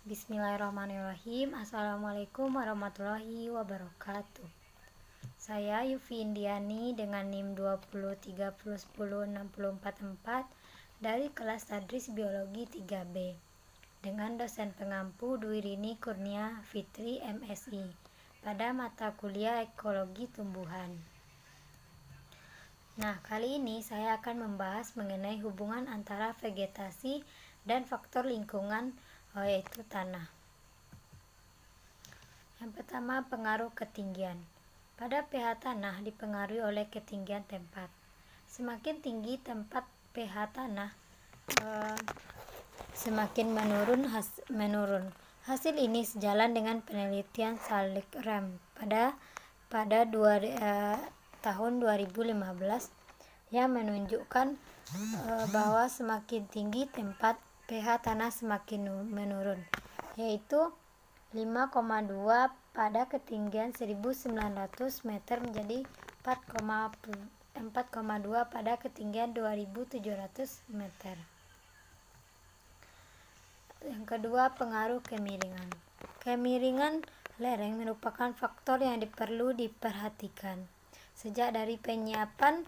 Bismillahirrahmanirrahim. Assalamualaikum warahmatullahi wabarakatuh. Saya Yufi Indiani dengan NIM 2030106444 dari kelas Tadris Biologi 3B dengan dosen pengampu Dwi Rini Kurnia Fitri MSI pada mata kuliah Ekologi Tumbuhan. Nah, kali ini saya akan membahas mengenai hubungan antara vegetasi dan faktor lingkungan, yaitu tanah. Yang pertama, pengaruh ketinggian. Pada pH tanah dipengaruhi oleh ketinggian tempat. Semakin tinggi tempat pH tanah, semakin menurun. Hasil ini sejalan dengan penelitian Salik Ram pada tahun 2015 yang menunjukkan bahwa semakin tinggi tempat pH tanah semakin menurun, yaitu 5,2 pada ketinggian 1900 meter menjadi 4,2 pada ketinggian 2700 meter. Yang kedua, pengaruh kemiringan. Kemiringan lereng merupakan faktor yang perlu diperhatikan sejak dari penyiapan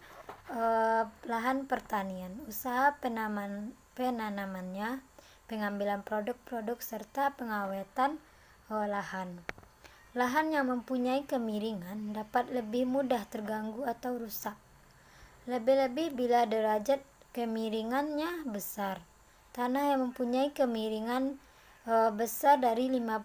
lahan pertanian, usaha penanamannya, pengambilan produk-produk serta pengawetan lahan. Lahan yang mempunyai kemiringan dapat lebih mudah terganggu atau rusak, lebih-lebih bila derajat kemiringannya besar. Tanah yang mempunyai kemiringan besar dari 15%.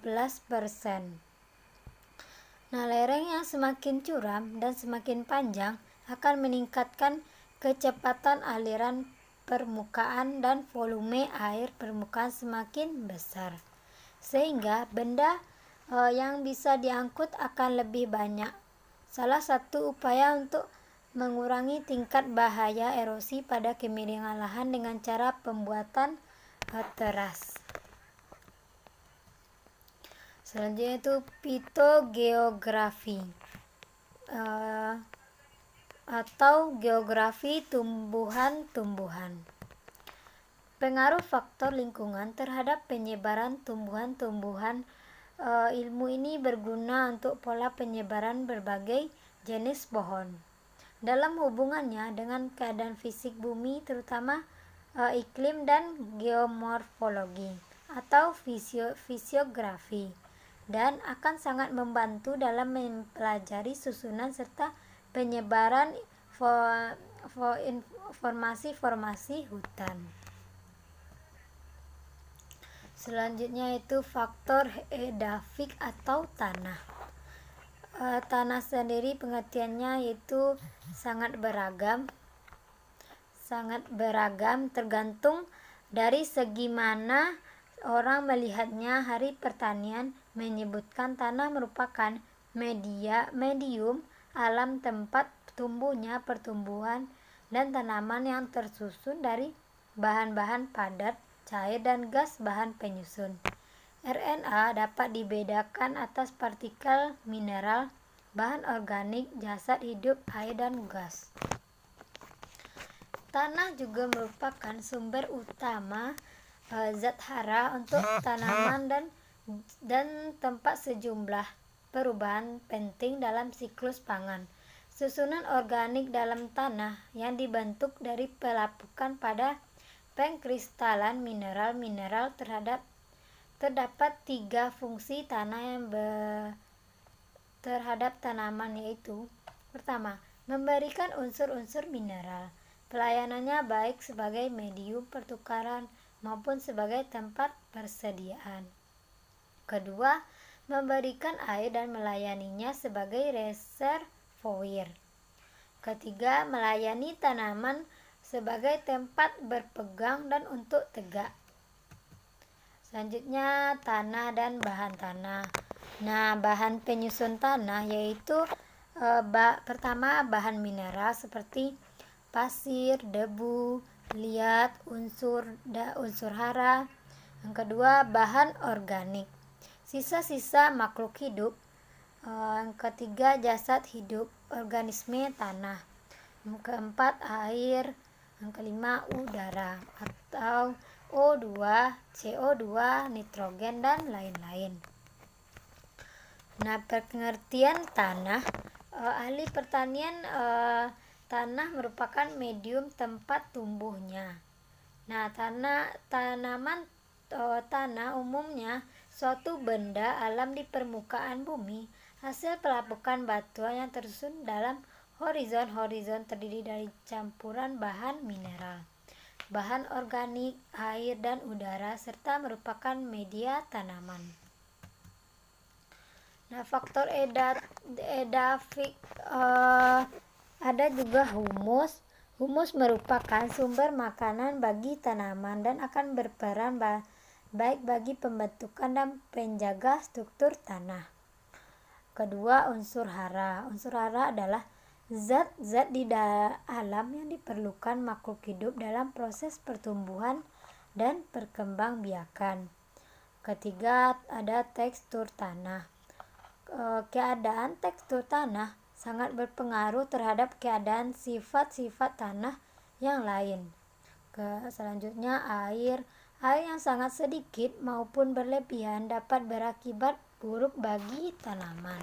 Nah, lereng yang semakin curam dan semakin panjang akan meningkatkan kecepatan aliran permukaan dan volume air permukaan semakin besar, sehingga benda yang bisa diangkut akan lebih banyak. Salah satu upaya untuk mengurangi tingkat bahaya erosi pada kemiringan lahan dengan cara pembuatan teras. Selanjutnya itu fitogeografi atau geografi tumbuhan-tumbuhan. Pengaruh faktor lingkungan terhadap penyebaran tumbuhan-tumbuhan. Ilmu ini berguna untuk pola penyebaran berbagai jenis pohon dalam hubungannya dengan keadaan fisik bumi, terutama iklim dan geomorfologi atau fisiografi, dan akan sangat membantu dalam mempelajari susunan serta penyebaran formasi hutan. Selanjutnya itu faktor edafik atau tanah. Tanah sendiri pengertiannya yaitu sangat beragam tergantung dari segi mana orang melihatnya. Hari Pertanian menyebutkan tanah merupakan medium alam tempat tumbuhnya pertumbuhan dan tanaman yang tersusun dari bahan-bahan padat, cair, dan gas bahan penyusun. RNA dapat dibedakan atas partikel mineral, bahan organik, jasad hidup, air, dan gas. Tanah juga merupakan sumber utama zat hara untuk tanaman dan tempat sejumlah perubahan penting dalam siklus pangan. Susunan organik dalam tanah yang dibentuk dari pelapukan pada pengkristalan mineral terdapat 3 fungsi tanah yang terhadap tanaman, yaitu pertama, memberikan unsur-unsur mineral. Pelayanannya baik sebagai medium pertukaran maupun sebagai tempat persediaan. Kedua, memberikan air dan melayaninya sebagai reservoir. Ketiga, melayani tanaman sebagai tempat berpegang dan untuk tegak. Selanjutnya, tanah dan bahan tanah. Nah, bahan penyusun tanah yaitu pertama, bahan mineral seperti pasir, debu, liat, unsur hara. Yang kedua, bahan organik, sisa-sisa makhluk hidup. Yang ketiga, jasad hidup, organisme tanah. Yang keempat, air. Yang kelima, udara atau O2, CO2, nitrogen, dan lain-lain. Nah, pengertian tanah, ahli pertanian, tanah merupakan medium tempat tumbuhnya. Nah, tanaman tanah umumnya suatu benda alam di permukaan bumi, hasil pelapukan batuan yang tersusun dalam horizon terdiri dari campuran bahan mineral, bahan organik, air, dan udara, serta merupakan media tanaman. Nah, faktor edafik, ada juga humus. Humus merupakan sumber makanan bagi tanaman dan akan berperan baik bagi pembentukan dan penjaga struktur tanah. Kedua, unsur hara. Unsur hara adalah zat-zat di alam yang diperlukan makhluk hidup dalam proses pertumbuhan dan perkembangbiakan. Ketiga, ada tekstur tanah. Keadaan tekstur tanah sangat berpengaruh terhadap keadaan sifat-sifat tanah yang lain. Selanjutnya, air yang sangat sedikit maupun berlebihan dapat berakibat buruk bagi tanaman.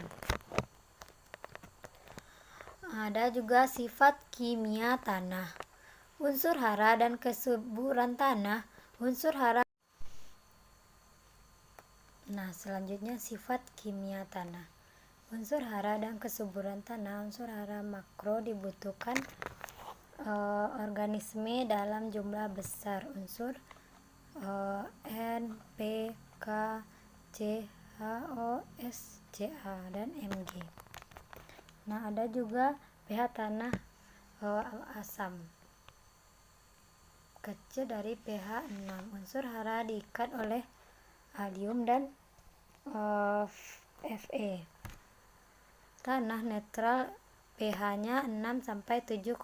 Ada juga sifat kimia tanah, unsur hara dan kesuburan tanah. Selanjutnya sifat kimia tanah. Unsur hara dan kesuburan tanah. Unsur hara makro dibutuhkan organisme dalam jumlah besar. Unsur N, P, K, C, H, O, S, Ca, dan Mg. Nah, ada juga pH tanah asam kecil dari pH 6. Unsur hara diikat oleh aluminium dan Fe. Tanah netral pH-nya 6 sampai 7,5.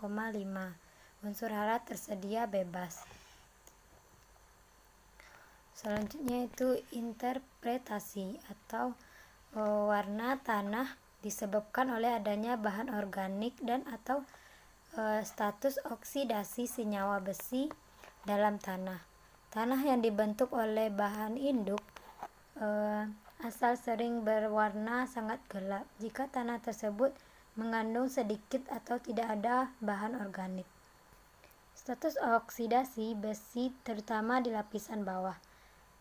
Unsur hara tersedia bebas. Selanjutnya itu interpretasi atau warna tanah disebabkan oleh adanya bahan organik dan atau status oksidasi senyawa besi dalam tanah. Tanah yang dibentuk oleh bahan induk asal sering berwarna sangat gelap jika tanah tersebut mengandung sedikit atau tidak ada bahan organik. Status oksidasi besi terutama di lapisan bawah.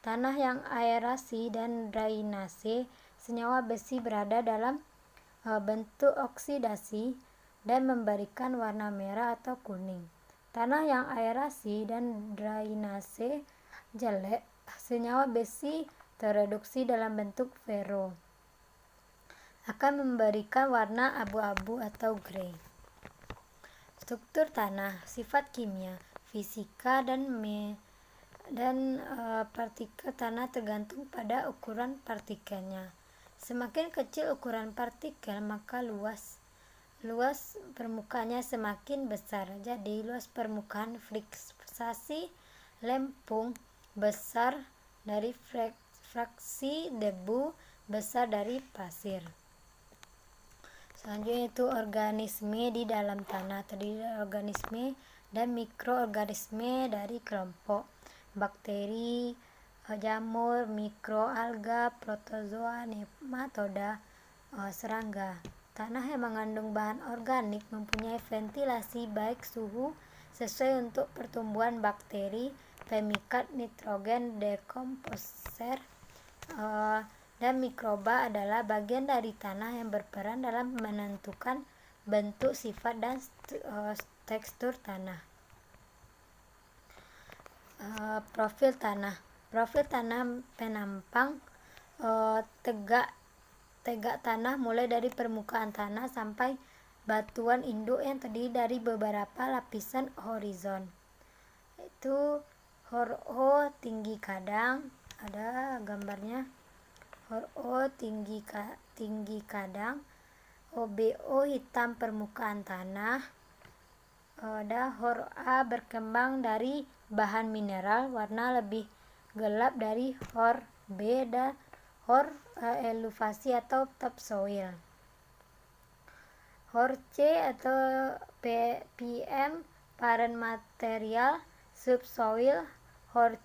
Tanah yang aerasi dan drainase, senyawa besi berada dalam bentuk oksidasi dan memberikan warna merah atau kuning. Tanah yang aerasi dan drainase jelek, senyawa besi tereduksi dalam bentuk ferro, akan memberikan warna abu-abu atau grey. Struktur tanah, sifat kimia, fisika, dan partikel tanah tergantung pada ukuran partikelnya. Semakin kecil ukuran partikel, maka luas permukaannya semakin besar. Jadi luas permukaan friksasi lempung besar dari fraksi debu besar dari pasir. Selanjutnya itu organisme di dalam tanah, terdiri dari organisme dan mikroorganisme dari kelompok bakteri, jamur, mikroalga, protozoa, nematoda, serangga. Tanah yang mengandung bahan organik mempunyai ventilasi baik suhu sesuai untuk pertumbuhan bakteri, pemikat nitrogen, dekomposer, dan mikroba adalah bagian dari tanah yang berperan dalam menentukan bentuk, sifat, dan tekstur tanah. Profil tanah. Profil tanah penampang tegak tanah mulai dari permukaan tanah sampai batuan induk yang terdiri dari beberapa lapisan horizon. Itu HORO tinggi kadang, ada gambarnya. HORO tinggi kadang, OBO hitam permukaan tanah, ada HORA berkembang dari bahan mineral, warna lebih gelap dari HORB, dan HOR elevasi atau topsoil. HORC atau PM parent material subsoil, Horce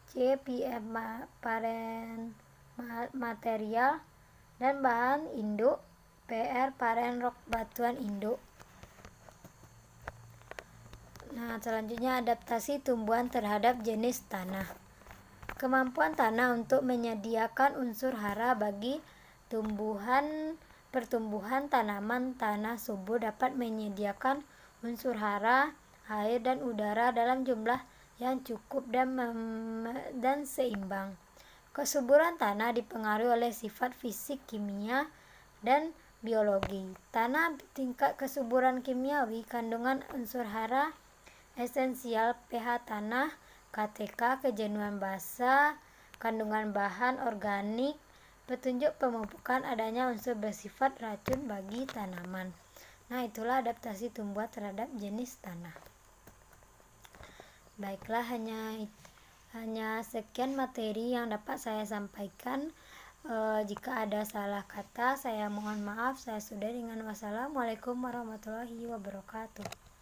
material, dan bahan induk PR paren rok batuan induk. Nah, selanjutnya adaptasi tumbuhan terhadap jenis tanah. Kemampuan tanah untuk menyediakan unsur hara bagi pertumbuhan tanaman tanah subur dapat menyediakan unsur hara, air, dan udara dalam jumlah yang cukup dan seimbang. Kesuburan tanah dipengaruhi oleh sifat fisik, kimia, dan biologi. Tanah tingkat kesuburan kimiawi, kandungan unsur hara esensial, pH tanah, KTK, kejenuhan basa, kandungan bahan organik, petunjuk pemupukan adanya unsur bersifat racun bagi tanaman. Nah, itulah adaptasi tumbuhan terhadap jenis tanah. Baiklah, hanya sekian materi yang dapat saya sampaikan. Jika ada salah kata, saya mohon maaf. Saya sudah dengan wassalamualaikum warahmatullahi wabarakatuh.